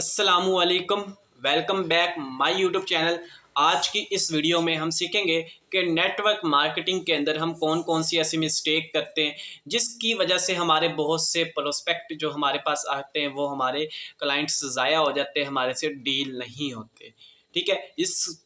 अस्सलामुअलैकुम, welcome back my YouTube channel. आज की इस वीडियो में हम सीखेंगे कि नेटवर्क मार्केटिंग के अंदर हम कौन कौन सी ऐसी मिस्टेक करते हैं जिसकी वजह से हमारे बहुत से प्रोस्पेक्ट जो हमारे पास आते हैं वो हमारे क्लाइंट्स ज़ाया हो जाते हैं, हमारे से डील नहीं होते। ठीक है,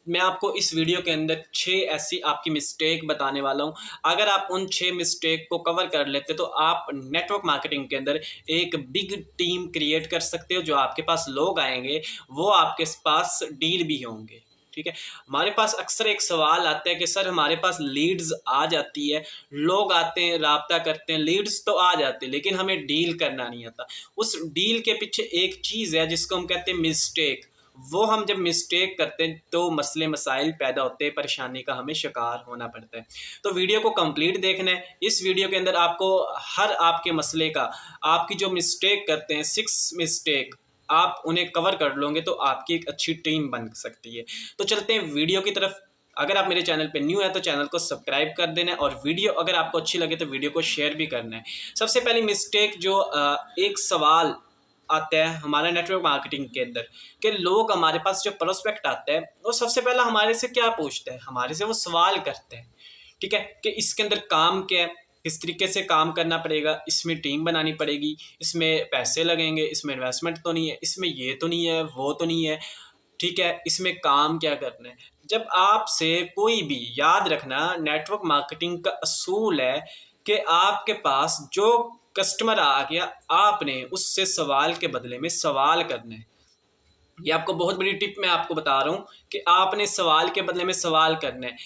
मैं आपको इस वीडियो के अंदर 6 ऐसी आपकी मिस्टेक बताने वाला हूँ। अगर आप उन 6 मिस्टेक को कवर कर लेते तो आप नेटवर्क मार्केटिंग के अंदर एक बिग टीम क्रिएट कर सकते हो। जो आपके पास लोग आएंगे वो आपके पास डील भी होंगे। ठीक है, हमारे पास अक्सर एक सवाल आता है कि सर हमारे पास लीड्स आ जाती है, लोग आते हैं, राब्ता करते हैं, लीड्स तो आ जाती है लेकिन हमें डील करना नहीं आता। उस डील के पीछे एक चीज़ है जिसको हम कहते हैं मिस्टेक। वो हम जब मिस्टेक करते हैं तो मसले मसाइल पैदा होते हैं, परेशानी का हमें शिकार होना पड़ता है। तो वीडियो को कंप्लीट देखना है। इस वीडियो के अंदर आपको हर आपके मसले का, आपकी जो मिस्टेक करते हैं 6 मिस्टेक, आप उन्हें कवर कर लोगे तो आपकी एक अच्छी टीम बन सकती है। तो चलते हैं वीडियो की तरफ। अगर आप मेरे चैनल पे न्यू है तो चैनल को सब्सक्राइब कर देना है और वीडियो अगर आपको अच्छी लगे तो वीडियो को शेयर भी करना है। सबसे पहली मिस्टेक जो एक सवाल आता है हमारा नेटवर्क मार्केटिंग के अंदर कि लोग हमारे पास जो प्रोस्पेक्ट आता है वो सबसे पहला हमारे से क्या पूछते हैं, हमारे से वो सवाल करते हैं। ठीक है, कि इसके अंदर काम क्या है, किस तरीके से काम करना पड़ेगा, इसमें टीम बनानी पड़ेगी, इसमें पैसे लगेंगे, इसमें इन्वेस्टमेंट तो नहीं है, इसमें ये तो नहीं है, वो तो नहीं है। ठीक है, इसमें काम क्या करना है। जब आपसे कोई भी, याद रखना नेटवर्क मार्केटिंग का असूल है कि आपके पास जो कस्टमर आ गया आपने उससे सवाल के बदले में सवाल करना है। ये आपको बहुत बड़ी टिप मैं आपको बता रहा हूँ कि आपने सवाल के बदले में सवाल करना है।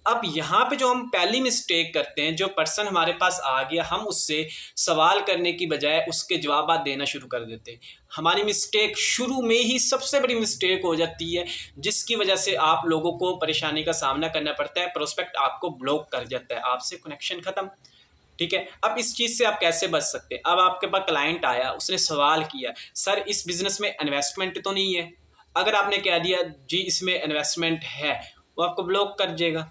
अब यहाँ पे जो हम पहली मिस्टेक करते हैं, जो पर्सन हमारे पास आ गया हम उससे सवाल करने की बजाय उसके जवाब देना शुरू कर देते हैं। हमारी मिस्टेक शुरू में ही सबसे बड़ी मिस्टेक हो जाती है जिसकी वजह से आप लोगों को परेशानी का सामना करना पड़ता है। प्रोस्पेक्ट आपको ब्लॉक कर जाता है, आपसे कनेक्शन खत्म। ठीक है, अब इस चीज़ से आप कैसे बच सकते हैं। अब आपके पास क्लाइंट आया, उसने सवाल किया सर इस बिज़नेस में इन्वेस्टमेंट तो नहीं है। अगर आपने कह दिया जी इसमें इन्वेस्टमेंट है, वो आपको ब्लॉक कर देगा।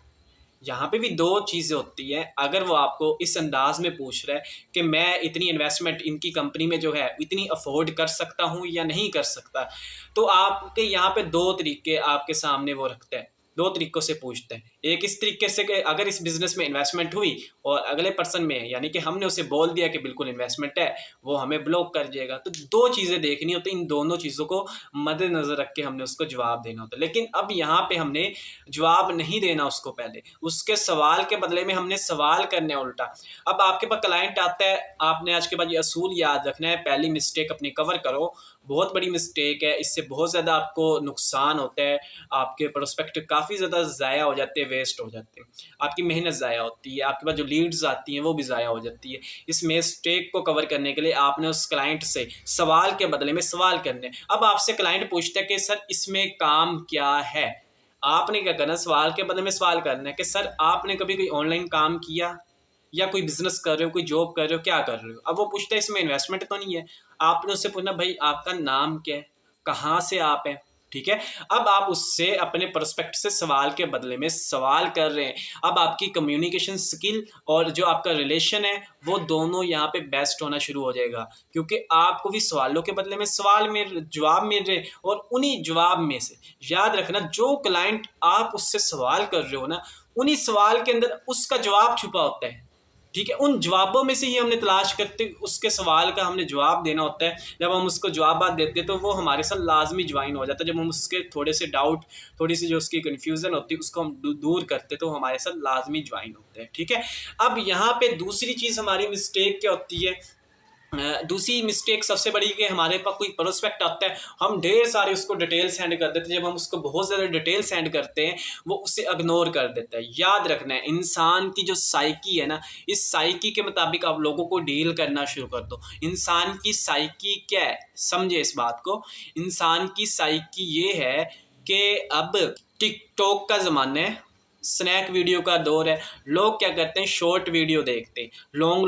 यहाँ पे भी दो चीज़ें होती हैं। अगर वो आपको इस अंदाज में पूछ रहा है कि मैं इतनी इन्वेस्टमेंट इनकी कंपनी में जो है इतनी अफोर्ड कर सकता हूँ या नहीं कर सकता, तो आपके यहाँ पे दो तरीके आपके सामने वो रखते हैं, दो तरीक़ों से पूछते हैं। एक इस तरीके से कि अगर इस बिज़नेस में इन्वेस्टमेंट हुई और अगले पर्सन में यानी कि हमने उसे बोल दिया कि बिल्कुल इन्वेस्टमेंट है, वो हमें ब्लॉक कर जाएगा। तो दो चीज़ें देखनी होती, इन दोनों चीज़ों को मद्देनज़र रख के हमने उसको जवाब देना होता है। लेकिन अब यहाँ पे हमने जवाब नहीं देना उसको, पहले उसके सवाल के बदले में हमने सवाल करने उल्टा। अब आपके पास क्लाइंट आता है, आपने आज के बाद ये असूल याद रखना है, पहली मिस्टेक अपनी कवर करो। बहुत बड़ी मिस्टेक है, इससे बहुत ज़्यादा आपको नुकसान होता है, आपके प्रोस्पेक्ट काफ़ी ज़्यादा ज़ाया हो जाते हैं, वेस्ट हो जाते हैं, आपकी मेहनत ज़ाया होती है, आपके पास जो लीड्स आती हैं वो भी ज़ाया हो जाती है। इस मिस्टेक को कवर करने के लिए आपने उस क्लाइंट से सवाल के बदले में सवाल करने। अब आपसे क्लाइंट पूछता है कि सर इसमें काम क्या है, आपने क्या करना, सवाल के बदले में सवाल करना है कि सर आपने कभी कोई ऑनलाइन काम किया या कोई बिजनेस कर रहे हो, कोई जॉब कर रहे हो, क्या कर रहे हो। अब वो पूछता है इसमें इन्वेस्टमेंट तो नहीं है। आपने उससे पूछना भाई आपका नाम क्या है, कहाँ से आप हैं। ठीक है, अब आप उससे अपने पर्सपेक्ट से सवाल के बदले में सवाल कर रहे हैं। अब आपकी कम्युनिकेशन स्किल और जो आपका रिलेशन है वो दोनों यहाँ पे बेस्ट होना शुरू हो जाएगा, क्योंकि आपको भी सवालों के बदले में सवाल मिल, जवाब मिल रहे। और उन्हीं जवाब में से याद रखना, जो क्लाइंट आप उससे सवाल कर रहे हो ना, उन्हीं सवाल के अंदर उसका जवाब छुपा होता है। ठीक है, उन जवाबों में से ही हमने तलाश करते उसके सवाल का हमने जवाब देना होता है। जब हम उसको जवाब देते हैं तो वो हमारे साथ लाजमी ज्वाइन हो जाता है। जब हम उसके थोड़े से डाउट, थोड़ी सी जो उसकी कन्फ्यूज़न होती है उसको हम दूर करते तो हमारे साथ लाजमी ज्वाइन होते हैं। ठीक है, अब यहाँ पे दूसरी चीज़ हमारी मिस्टेक क्या होती है, दूसरी मिस्टेक सबसे बड़ी कि हमारे पास कोई प्रोस्पेक्ट आता है, हम ढेर सारे उसको डिटेल सेंड कर देते हैं। जब हम उसको बहुत ज़्यादा डिटेल सेंड करते हैं वो उसे इग्नोर कर देता है। याद रखना है, इंसान की जो साइकी है ना, इस साइकी के मुताबिक आप लोगों को डील करना शुरू कर दो। इंसान की साइकी क्या है, समझे इस बात को। इंसान की साइकी ये है कि अब टिकटॉक का ज़माना है, स्नैक वीडियो का दौर है। लोग क्या करते हैं, शॉर्ट वीडियो देखते हैं, लॉन्ग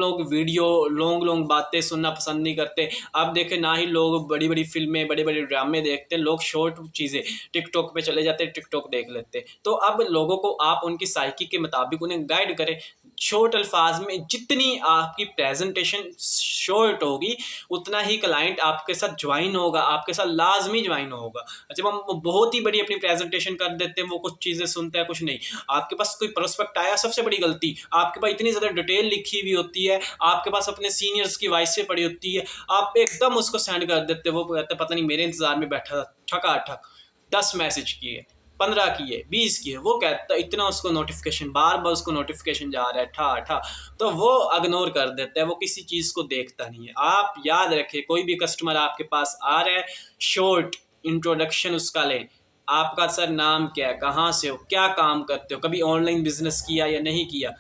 लॉन्ग बातें सुनना पसंद नहीं करते। अब देखें, ना ही लोग बड़ी बड़ी फिल्में, बड़े बड़े ड्रामे देखते हैं, लोग शॉर्ट चीज़ें टिकटॉक पे चले जाते हैं, टिकटॉक देख लेते हैं। तो अब लोगों को आप उनकी साइकी के मुताबिक उन्हें गाइड करें। शॉर्ट अल्फाज में जितनी आपकी प्रेजेंटेशन शॉर्ट होगी, उतना ही क्लाइंट आपके साथ ज्वाइन होगा, आपके साथ लाजमी ज्वाइन होगा। जब हम बहुत ही बड़ी अपनी प्रेजेंटेशन कर देते हैं, वो कुछ चीज़ें सुनते हैं, कुछ नहीं। आपके पास कोई प्रोस्पेक्ट आया, सबसे बड़ी गलती, आपके पास इतनी ज़्यादा डिटेल लिखी हुई होती है, आपके पास अपने सीनियर्स की वॉइस से पड़ी होती है, आप एकदम उसको सेंड कर देते, वो कहते पता नहीं मेरे इंतजार में बैठा था, ठका ठक 10 मैसेज किए, 15 किए, 20 किए, वो कहता इतना उसको नोटिफिकेशन, बार बार उसको नोटिफिकेशन जा रहा है, ठा ठा, तो वो इग्नोर कर देता है, वो किसी चीज़ को देखता नहीं है। आप याद रखें, कोई भी कस्टमर आपके पास आ रहा है, शॉर्ट इंट्रोडक्शन उसका लें। आपका सर नाम क्या है, कहाँ से हो, क्या काम करते हो, कभी ऑनलाइन बिजनेस किया या नहीं किया।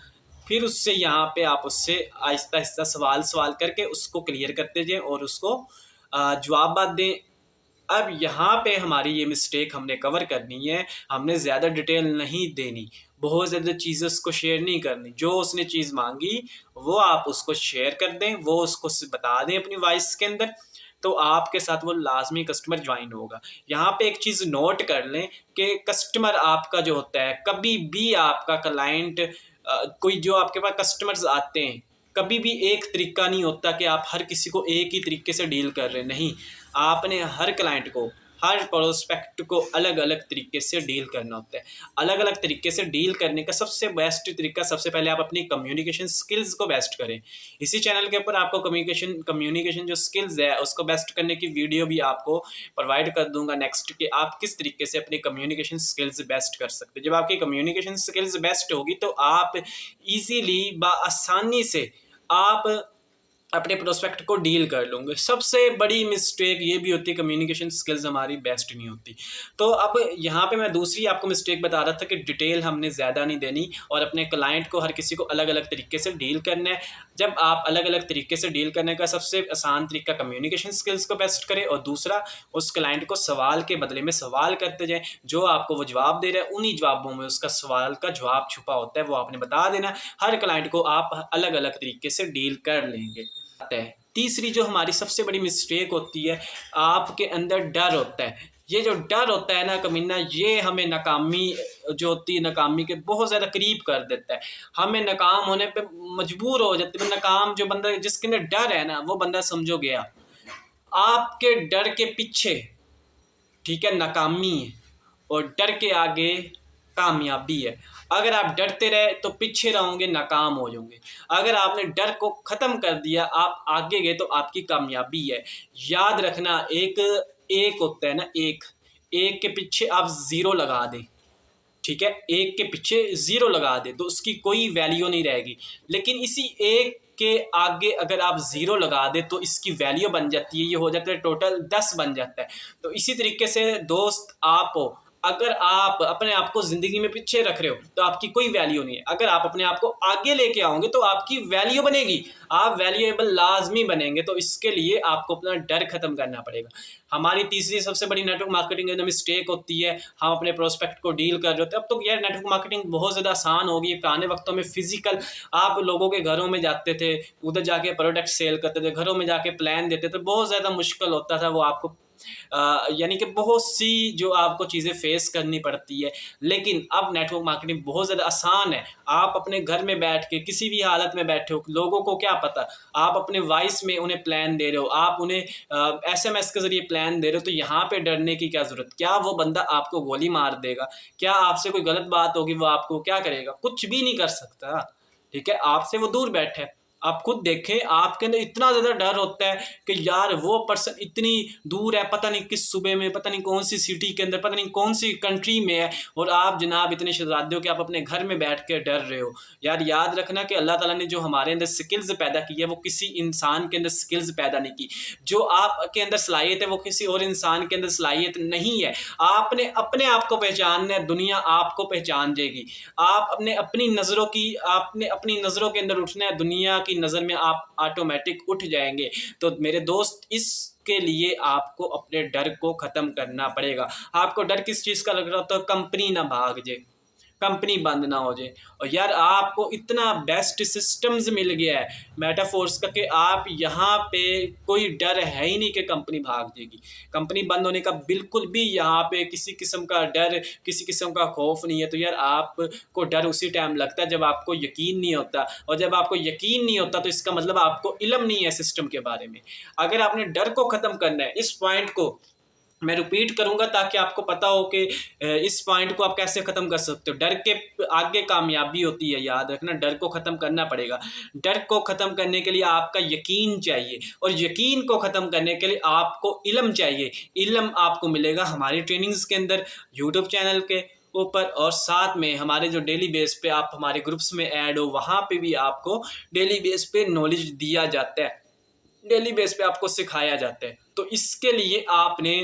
फिर उससे यहाँ पे आप उससे आहिस्ता आहिस्ता सवाल करके उसको क्लियर करते जाएं और उसको जवाब दें। अब यहाँ पे हमारी ये मिस्टेक हमने कवर करनी है, हमने ज़्यादा डिटेल नहीं देनी, बहुत ज़्यादा चीज़ें उसको शेयर नहीं करनी। जो उसने चीज़ मांगी वो आप उसको शेयर कर दें, वो उसको बता दें अपनी वॉइस के अंदर, तो आपके साथ वो लाजमी कस्टमर ज्वाइन होगा। यहाँ पे एक चीज़ नोट कर लें कि कस्टमर आपका जो होता है, कभी भी आपका क्लाइंट कोई जो आपके पास कस्टमर्स आते हैं, कभी भी एक तरीका नहीं होता कि आप हर किसी को एक ही तरीके से डील कर रहे हैं, नहीं। आपने हर क्लाइंट को, हर प्रोस्पेक्ट को अलग अलग तरीके से डील करना होता है। अलग अलग तरीके से डील करने का सबसे बेस्ट तरीका, सबसे पहले आप अपनी कम्युनिकेशन स्किल्स को बेस्ट करें। इसी चैनल के ऊपर आपको कम्युनिकेशन जो स्किल्स है उसको बेस्ट करने की वीडियो भी आपको प्रोवाइड कर दूंगा नेक्स्ट, कि आप किस तरीके से अपनी कम्युनिकेशन स्किल्स बेस्ट कर सकते हैं। जब आपकी कम्युनिकेशन स्किल्स बेस्ट होगी तो आप ईजीली आसानी से आप अपने प्रोस्पेक्ट को डील कर लूँगे। सबसे बड़ी मिस्टेक ये भी होती है, कम्युनिकेशन स्किल्स हमारी बेस्ट नहीं होती। तो अब यहाँ पे मैं दूसरी आपको मिस्टेक बता रहा था कि डिटेल हमने ज़्यादा नहीं देनी और अपने क्लाइंट को, हर किसी को अलग अलग तरीके से डील करना है। जब आप अलग अलग तरीके से डील करने का सबसे आसान तरीका कम्युनिकेशन स्किल्स को बेस्ट करें, और दूसरा उस क्लाइंट को सवाल के बदले में सवाल करते जाएँ। जो आपको वो जवाब दे रहा है, उन्हीं जवाबों में उसका सवाल का जवाब छुपा होता है, वो आपने बता देना। हर क्लाइंट को आप अलग अलग तरीके से डील कर लेंगे। है। तीसरी जो हमारी सबसे बड़ी मिस्टेक होती है, आपके अंदर डर होता है। ये जो डर होता है ना कमीना, ये हमें नाकामी जो होती है, नाकामी के बहुत ज़्यादा करीब कर देता है। हमें नाकाम होने पे मजबूर हो जाते हैं। नाकाम जो बंदा, जिसके अंदर डर है ना, वो बंदा समझो गया। आपके डर के पीछे, ठीक है, नाकामी है, और डर के आगे कामयाबी है। अगर आप डरते रहे तो पीछे रहोगे, नाकाम हो जाओगे। अगर आपने डर को ख़त्म कर दिया, आप आगे गए, तो आपकी कामयाबी है। याद रखना, एक होता है ना, एक के पीछे आप ज़ीरो लगा दें, ठीक है, एक के पीछे ज़ीरो लगा दें तो उसकी कोई वैल्यू नहीं रहेगी। लेकिन इसी एक के आगे अगर आप ज़ीरो लगा दें तो इसकी वैल्यू बन जाती है, ये हो जाता है टोटल 10 बन जाता है। तो इसी तरीके से दोस्त आप हो, अगर आप अपने आप को ज़िंदगी में पीछे रख रहे हो तो आपकी कोई वैल्यू नहीं है। अगर आप अपने आप को आगे लेके आओगे तो आपकी वैल्यू बनेगी, आप वैल्यूएबल लाजमी बनेंगे। तो इसके लिए आपको अपना डर खत्म करना पड़ेगा। हमारी तीसरी सबसे बड़ी नेटवर्क मार्केटिंग में मिस्टेक होती है, हम अपने प्रोस्पेक्ट को डील कर रहे होते हैं। अब तो यार नेटवर्क मार्केटिंग बहुत ज़्यादा आसान हो गई है। पुराने वक्तों में फिजिकल आप लोगों के घरों में जाते थे, उधर जाके प्रोडक्ट सेल करते थे, घरों में जाके प्लान देते थे, बहुत ज़्यादा मुश्किल होता था। वो आपको यानी कि बहुत सी जो आपको चीज़ें फेस करनी पड़ती है। लेकिन अब नेटवर्क मार्केटिंग बहुत ज़्यादा आसान है। आप अपने घर में बैठ के किसी भी हालत में बैठे हो, लोगों को क्या पता, आप अपने वॉइस में उन्हें प्लान दे रहे हो, आप उन्हें SMS के ज़रिए प्लान दे रहे हो। तो यहाँ पे डरने की क्या ज़रूरत? क्या वो बंदा आपको गोली मार देगा? क्या आपसे कोई गलत बात होगी वो आपको क्या करेगा? कुछ भी नहीं कर सकता, ठीक है। आपसे वो दूर बैठे है। आप खुद देखें, आपके अंदर इतना ज़्यादा डर होता है कि यार वो पर्सन इतनी दूर है, पता नहीं किस सूबे में, पता नहीं कौन सी सिटी के अंदर, पता नहीं कौन सी कंट्री में है, और आप जनाब इतने शहजादे हो कि आप अपने घर में बैठ के डर रहे हो। यार याद रखना कि अल्लाह ताला ने जो हमारे अंदर स्किल्स पैदा की है, वो किसी इंसान के अंदर स्किल्स पैदा नहीं की। जो आपके अंदर सलाहियत है वो किसी और इंसान के अंदर सलाहियत नहीं है। आपने अपने आप को पहचानना है, दुनिया आपको पहचान जाएगी। आप अपनी नज़रों की, आपने अपनी नज़रों के अंदर उठना है, दुनिया की नज़र में आप ऑटोमेटिक उठ जाएंगे। तो मेरे दोस्त, इसके लिए आपको अपने डर को ख़त्म करना पड़ेगा। आपको डर किस चीज़ का लग रहा हो? तो कंपनी ना भाग जाए, कंपनी बंद ना हो जाए। और यार आपको इतना बेस्ट सिस्टम्स मिल गया है मेटाफोर्स का कि आप यहाँ पे कोई डर है ही नहीं कि कंपनी भाग जाएगी। कंपनी बंद होने का बिल्कुल भी यहाँ पे किसी किस्म का डर, किसी किस्म का खौफ नहीं है। तो यार आपको डर उसी टाइम लगता है जब आपको यकीन नहीं होता, और जब आपको यकीन नहीं होता तो इसका मतलब आपको इल्म नहीं है सिस्टम के बारे में। अगर आपने डर को ख़त्म करना है, इस पॉइंट को मैं रिपीट करूंगा ताकि आपको पता हो कि इस पॉइंट को आप कैसे ख़त्म कर सकते हो। डर के आगे कामयाबी होती है, याद रखना, डर को ख़त्म करना पड़ेगा। डर को ख़त्म करने के लिए आपका यकीन चाहिए, और यकीन को ख़त्म करने के लिए आपको इल्म चाहिए। इल्म आपको मिलेगा हमारी ट्रेनिंग्स के अंदर, यूट्यूब चैनल के ऊपर, और साथ में हमारे जो डेली बेस पे आप हमारे ग्रुप्स में ऐड हो, वहाँ पे भी आपको डेली बेस पे नॉलेज दिया जाता है, डेली बेस पे आपको सिखाया जाता है। तो इसके लिए आपने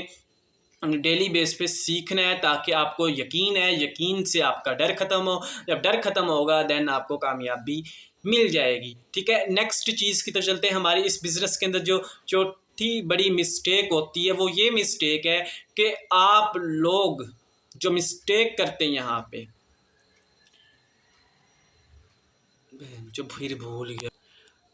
डेली बेस पे सीखना है ताकि आपको यकीन है, यकीन से आपका डर ख़त्म हो। जब डर ख़त्म होगा देन आपको कामयाबी मिल जाएगी। ठीक है, नेक्स्ट चीज़ की तरफ चलते हैं। हमारी इस बिज़नेस के अंदर जो चौथी बड़ी मिस्टेक होती है वो ये मिस्टेक है कि आप लोग जो मिस्टेक करते हैं यहाँ पे, जो फिर भूल गया,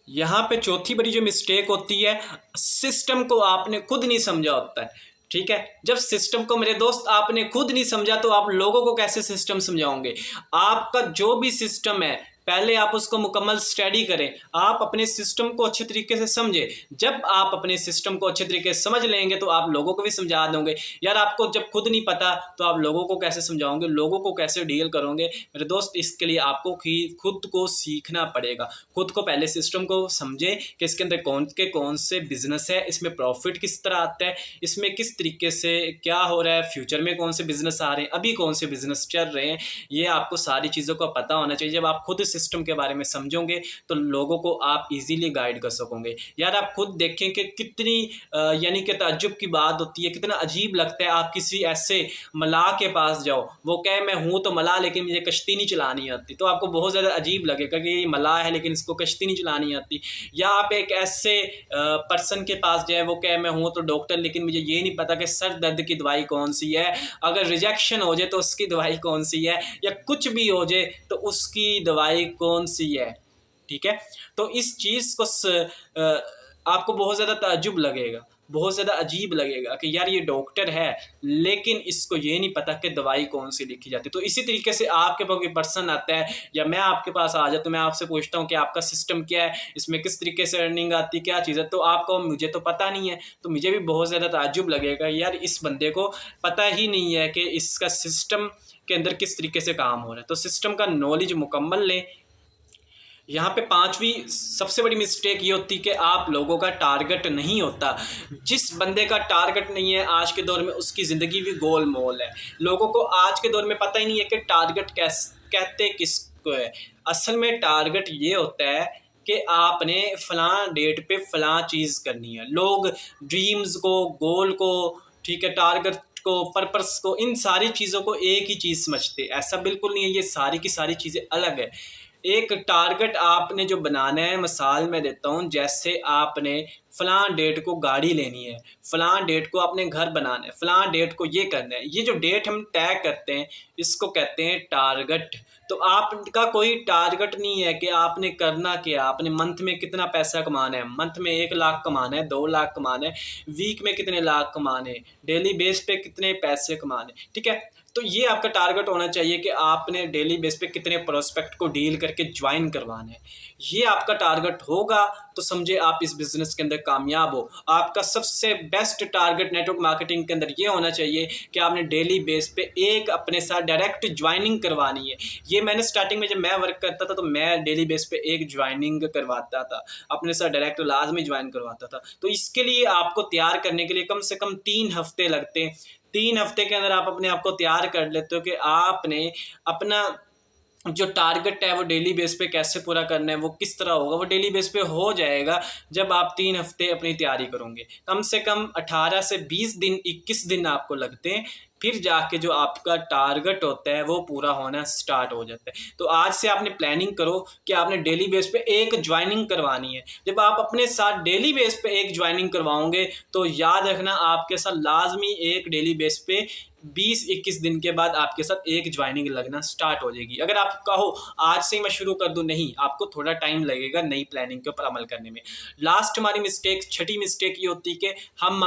यहाँ पे चौथी बड़ी जो मिस्टेक होती है, सिस्टम को आपने खुद नहीं समझा होता है। ठीक है, जब सिस्टम को मेरे दोस्त आपने खुद नहीं समझा तो आप लोगों को कैसे सिस्टम समझाओगे। आपका जो भी सिस्टम है पहले आप उसको मुकम्मल स्टडी करें, आप अपने सिस्टम को अच्छे तरीके से समझें। जब आप अपने सिस्टम को अच्छे तरीके से समझ लेंगे तो आप लोगों को भी समझा दोगे। यार आपको जब खुद नहीं पता तो आप लोगों को कैसे समझाओगे, लोगों को कैसे डील करोगे मेरे दोस्त। इसके लिए आपको खुद को सीखना पड़ेगा। खुद को पहले सिस्टम को समझें कि इसके अंदर कौन से बिजनेस है, इसमें प्रॉफिट किस तरह आता है, इसमें किस तरीके से क्या हो रहा है, फ्यूचर में कौन से बिजनेस आ रहे हैं, अभी कौन से बिजनेस चल रहे हैं। ये आपको सारी चीज़ों का पता होना चाहिए। जब आप खुद सिस्टम के बारे में समझोगे तो लोगों को आप इजीली गाइड कर सकोगे। यार आप खुद देखें कि कितनी यानी कि ताज्जुब की बात होती है, कितना अजीब लगता है। आप किसी ऐसे मलाह के पास जाओ, वो कहे मैं हूँ तो मलाह लेकिन मुझे कश्ती नहीं चलानी आती, तो आपको बहुत ज़्यादा अजीब लगेगा कि ये मलाह है लेकिन इसको कश्ती नहीं चलानी आती। या आप एक ऐसे पर्सन के पास जाए, वो कहे मैं हूँ तो डॉक्टर लेकिन मुझे ये नहीं पता कि सर दर्द की दवाई कौन सी है, अगर रिजेक्शन हो जाए तो उसकी दवाई कौन सी है, या कुछ भी हो जाए तो उसकी दवाई कौन सी है। ठीक है, तो इस चीज़ को आपको बहुत ज़्यादा ताज्जुब लगेगा, बहुत ज़्यादा अजीब लगेगा कि यार ये डॉक्टर है लेकिन इसको ये नहीं पता कि दवाई कौन सी लिखी जाती है। तो इसी तरीके से आपके पास कोई पर्सन आता है या मैं आपके पास आ जाता तो मैं आपसे पूछता हूँ कि आपका सिस्टम क्या है, इसमें किस तरीके से अर्निंग आती है, क्या चीज़ है, तो आपको मुझे तो पता नहीं है, तो मुझे भी बहुत ज़्यादा ताज्जुब लगेगा यार इस बंदे को पता ही नहीं है कि इसका सिस्टम के अंदर किस तरीके से काम हो रहा है। तो सिस्टम का नॉलेज मुकम्मल लें। यहाँ पे पांचवी सबसे बड़ी मिस्टेक ये होती है कि आप लोगों का टारगेट नहीं होता। जिस बंदे का टारगेट नहीं है आज के दौर में उसकी ज़िंदगी भी गोल मोल है। लोगों को आज के दौर में पता ही नहीं है कि टारगेट कहते किसको है। असल में टारगेट ये होता है कि आपने फ़लाँ डेट पे फ़लाँ चीज़ करनी है। लोग ड्रीम्स को, गोल को, ठीक है, टारगेट को, पर्पस को, इन सारी चीज़ों को एक ही चीज़ समझते। ऐसा बिल्कुल नहीं है, ये सारी की सारी चीज़ें अलग है। एक टारगेट आपने जो बनाना है, मिसाल मैं देता हूँ, जैसे आपने फ़लाँ डेट को गाड़ी लेनी है, फ़लाँ डेट को आपने घर बनाना है, फ़लाँ डेट को ये करना है। ये जो डेट हम तय करते हैं इसको कहते हैं टारगेट। तो आपका कोई टारगेट नहीं है कि आपने करना क्या, आपने मंथ में कितना पैसा कमाना है, मंथ में 1 लाख कमाना है, 2 लाख कमाना है, वीक में कितने लाख कमाने हैं, डेली बेस पे कितने पैसे कमाने। ठीक है, तो ये आपका टारगेट होना चाहिए कि आपने डेली बेस पे कितने प्रोस्पेक्ट को डील करके ज्वाइन करवाना है। ये आपका टारगेट होगा तो समझे आप इस बिज़नेस के अंदर कामयाब हो। आपका सबसे बेस्ट टारगेट नेटवर्क मार्केटिंग के अंदर ये होना चाहिए कि आपने डेली बेस पे एक अपने साथ डायरेक्ट ज्वाइनिंग करवानी है। ये मैंने स्टार्टिंग में जब मैं वर्क करता था तो मैं डेली बेस पे एक ज्वाइनिंग करवाता था, अपने साथ डायरेक्ट लाजमी ज्वाइन करवाता था। तो इसके लिए आपको तैयार करने के लिए कम से कम 3 हफ्ते लगते हैं। 3 हफ्ते के अंदर आप अपने आप को तैयार कर लेते हो कि आपने अपना जो टारगेट है वो डेली बेस पे कैसे पूरा करना है, वो किस तरह होगा। वो डेली बेस पे हो जाएगा जब आप 3 हफ्ते अपनी तैयारी करोगे। कम से कम 18 से 20 दिन, 21 दिन आपको लगते हैं, फिर जाके जो आपका टारगेट होता है वो पूरा होना स्टार्ट हो जाता है। तो आज से आपने प्लानिंग करो कि आपने डेली बेस पे एक ज्वाइनिंग करवानी है। जब आप अपने साथ डेली बेस पे एक ज्वाइनिंग करवाओगे तो याद रखना आपके साथ लाजमी एक डेली बेस पे 20-21 दिन के बाद आपके साथ एक ज्वाइनिंग लगना स्टार्ट हो जाएगी। अगर आप कहो आज से ही मैं शुरू कर दूं, नहीं, आपको थोड़ा टाइम लगेगा नई प्लानिंग के ऊपर अमल करने में। लास्ट हमारी मिस्टेक, छठी मिस्टेक ये होती है कि हम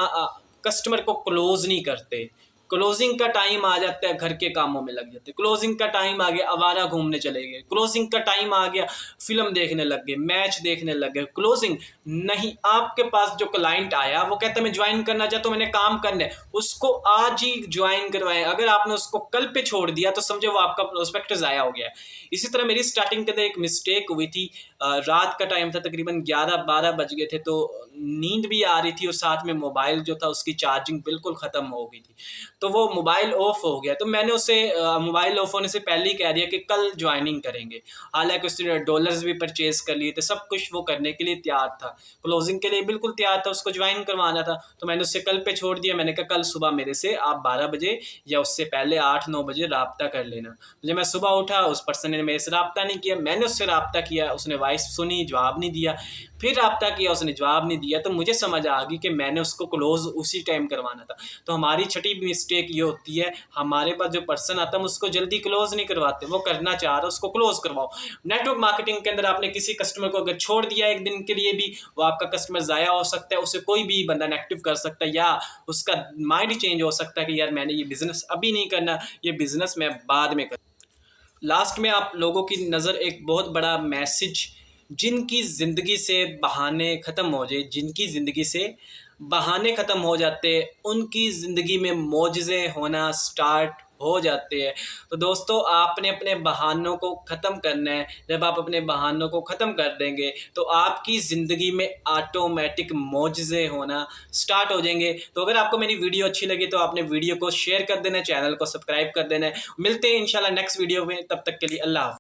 कस्टमर को क्लोज नहीं करते। क्लोजिंग का टाइम आ जाता है, घर के कामों में लग जाते हैं। क्लोजिंग का टाइम आ गया, आवारा घूमने चले गए। क्लोजिंग का टाइम आ गया, फिल्म देखने लग गए, मैच देखने लग गए। क्लोजिंग नहीं, आपके पास जो क्लाइंट आया वो कहता है मैं ज्वाइन करना चाहता हूँ, मैंने काम करना है, उसको आज ही ज्वाइन करवाएं। अगर आपने उसको कल पे छोड़ दिया तो समझो वो आपका प्रोस्पेक्ट ज़ाया हो गया। इसी तरह मेरी स्टार्टिंग के अंदर एक मिस्टेक हुई थी। रात का टाइम था, तकरीबन 11-12 बज गए थे, तो नींद भी आ रही थी और साथ में मोबाइल जो था उसकी चार्जिंग बिल्कुल ख़त्म हो गई थी। तो वो मोबाइल ऑफ हो गया। तो मैंने उसे मोबाइल ऑफ होने से पहले ही कह दिया कि कल ज्वाइनिंग करेंगे। हालांकि उसने डॉलर्स भी परचेज कर लिए थे, सब कुछ वो करने के लिए तैयार था, क्लोजिंग के लिए बिल्कुल तैयार था, उसको ज्वाइन करवाना था। तो मैंने उससे कल पे छोड़ दिया। मैंने कहा कल सुबह मेरे से आप 12 बजे या उससे पहले 8-9 बजे रब्ता कर लेना। तो जब मैं सुबह उठा, उस पर्सन ने मेरे से रब्ता नहीं किया, मैंने उससे रब्ता किया, उसने वॉइस सुनी, जवाब नहीं दिया। फिर रब्ता किया, उसने जवाब नहीं दिया। तो मुझे समझ आ गई कि मैंने उसको क्लोज उसी टाइम करवाना था। तो हमारी छठी मिस्टेक ये होती है, हमारे पास जो पर्सन आता है हम उसको जल्दी क्लोज नहीं करवाते। वो करना चाह रहा, उसको क्लोज करवाओ। नेटवर्क मार्केटिंग के अंदर आपने किसी कस्टमर को अगर छोड़ दिया एक दिन के लिए भी, वो आपका कस्टमर ज़ाया हो सकता है, उसे कोई भी बंदा नेगेटिव कर सकता है, या उसका माइंड चेंज हो सकता है कि यार मैंने ये बिज़नेस अभी नहीं करना, ये बिज़नेस मैं बाद में कर। लास्ट में आप लोगों की नज़र एक बहुत बड़ा मैसेज, जिनकी ज़िंदगी से बहाने ख़त्म हो जाए, जिनकी ज़िंदगी से बहाने ख़त्म हो जाते हैं, उनकी ज़िंदगी में मोजज़े होना स्टार्ट हो जाते हैं। तो दोस्तों, आपने अपने बहानों को ख़त्म करना है। जब आप अपने बहानों को ख़त्म कर देंगे तो आपकी ज़िंदगी में ऑटोमेटिक मोजज़े होना स्टार्ट हो जाएंगे। तो अगर आपको मेरी वीडियो अच्छी लगी तो आपने वीडियो को शेयर कर देना है, चैनल को सब्सक्राइब कर देना है। मिलते हैं इंशाल्लाह नेक्स्ट वीडियो में, तब तक के लिए अल्लाह हाफ़िज़।